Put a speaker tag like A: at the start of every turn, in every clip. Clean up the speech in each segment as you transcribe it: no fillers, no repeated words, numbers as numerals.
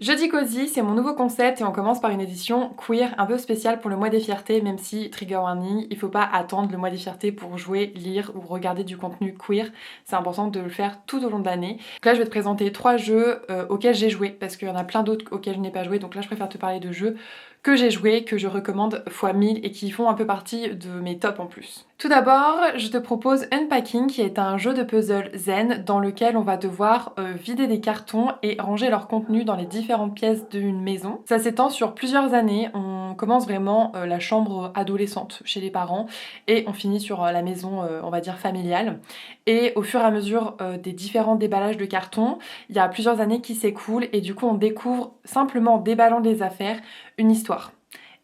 A: Jeudi Cozy, c'est mon nouveau concept et on commence par une édition queer un peu spéciale pour le mois des fiertés, même si, trigger warning, il faut pas attendre le mois des fiertés pour jouer, lire ou regarder du contenu queer. C'est important de le faire tout au long de l'année. Donc là, je vais te présenter 3 jeux auxquels j'ai joué, parce qu'il y en a plein d'autres auxquels je n'ai pas joué, donc là je préfère te parler de jeux que j'ai joué, que je recommande x 1000 et qui font un peu partie de mes tops en plus. Tout d'abord, je te propose Unpacking, qui est un jeu de puzzle zen dans lequel on va devoir vider des cartons et ranger leur contenu dans les différentes pièces d'une maison. Ça s'étend sur plusieurs années. On commence vraiment la chambre adolescente chez les parents et on finit sur la maison, on va dire familiale. Et au fur et à mesure des différents déballages de cartons, il y a plusieurs années qui s'écoulent et du coup on découvre simplement en déballant des affaires une histoire.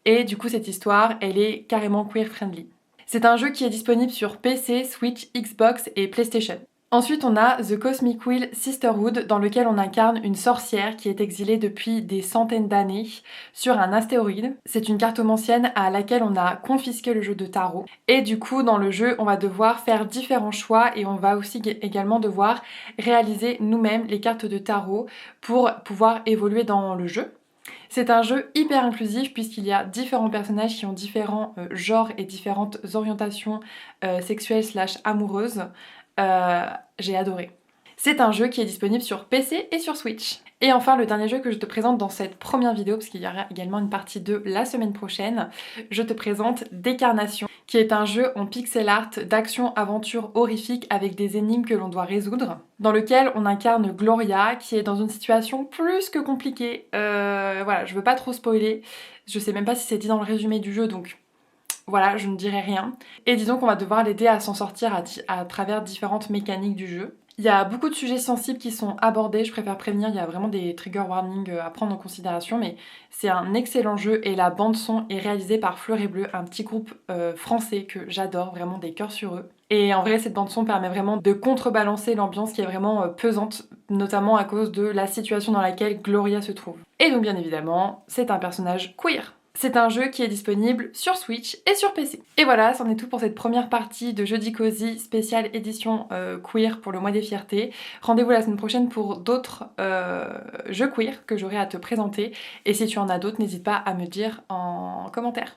A: Et du coup cette histoire, elle est carrément queer friendly. C'est un jeu qui est disponible sur PC, Switch, Xbox et PlayStation. Ensuite, on a The Cosmic Wheel Sisterhood, dans lequel on incarne une sorcière qui est exilée depuis des centaines d'années sur un astéroïde. C'est une cartomancienne à laquelle on a confisqué le jeu de tarot. Et du coup, dans le jeu, on va devoir faire différents choix et on va aussi également devoir réaliser nous-mêmes les cartes de tarot pour pouvoir évoluer dans le jeu. C'est un jeu hyper inclusif puisqu'il y a différents personnages qui ont différents genres et différentes orientations sexuelles / amoureuses. J'ai adoré. C'est un jeu qui est disponible sur PC et sur Switch. Et enfin, le dernier jeu que je te présente dans cette première vidéo, parce qu'il y aura également une partie 2 la semaine prochaine, je te présente Décarnation, qui est un jeu en pixel art d'action-aventure horrifique avec des énigmes que l'on doit résoudre, dans lequel on incarne Gloria, qui est dans une situation plus que compliquée. Voilà, je veux pas trop spoiler, je sais même pas si c'est dit dans le résumé du jeu, donc voilà, je ne dirai rien. Et disons qu'on va devoir l'aider à s'en sortir à travers différentes mécaniques du jeu. Il y a beaucoup de sujets sensibles qui sont abordés, je préfère prévenir, il y a vraiment des trigger warnings à prendre en considération, mais c'est un excellent jeu et la bande son est réalisée par Fleur et Bleu, un petit groupe français que j'adore, vraiment des cœurs sur eux. Et en vrai, cette bande son permet vraiment de contrebalancer l'ambiance qui est vraiment pesante, notamment à cause de la situation dans laquelle Gloria se trouve. Et donc bien évidemment, c'est un personnage queer. C'est un jeu qui est disponible sur Switch et sur PC. Et voilà, c'en est tout pour cette première partie de Jeudi Cozy spéciale édition queer pour le mois des fiertés. Rendez-vous la semaine prochaine pour d'autres jeux queer que j'aurai à te présenter. Et si tu en as d'autres, n'hésite pas à me dire en commentaire.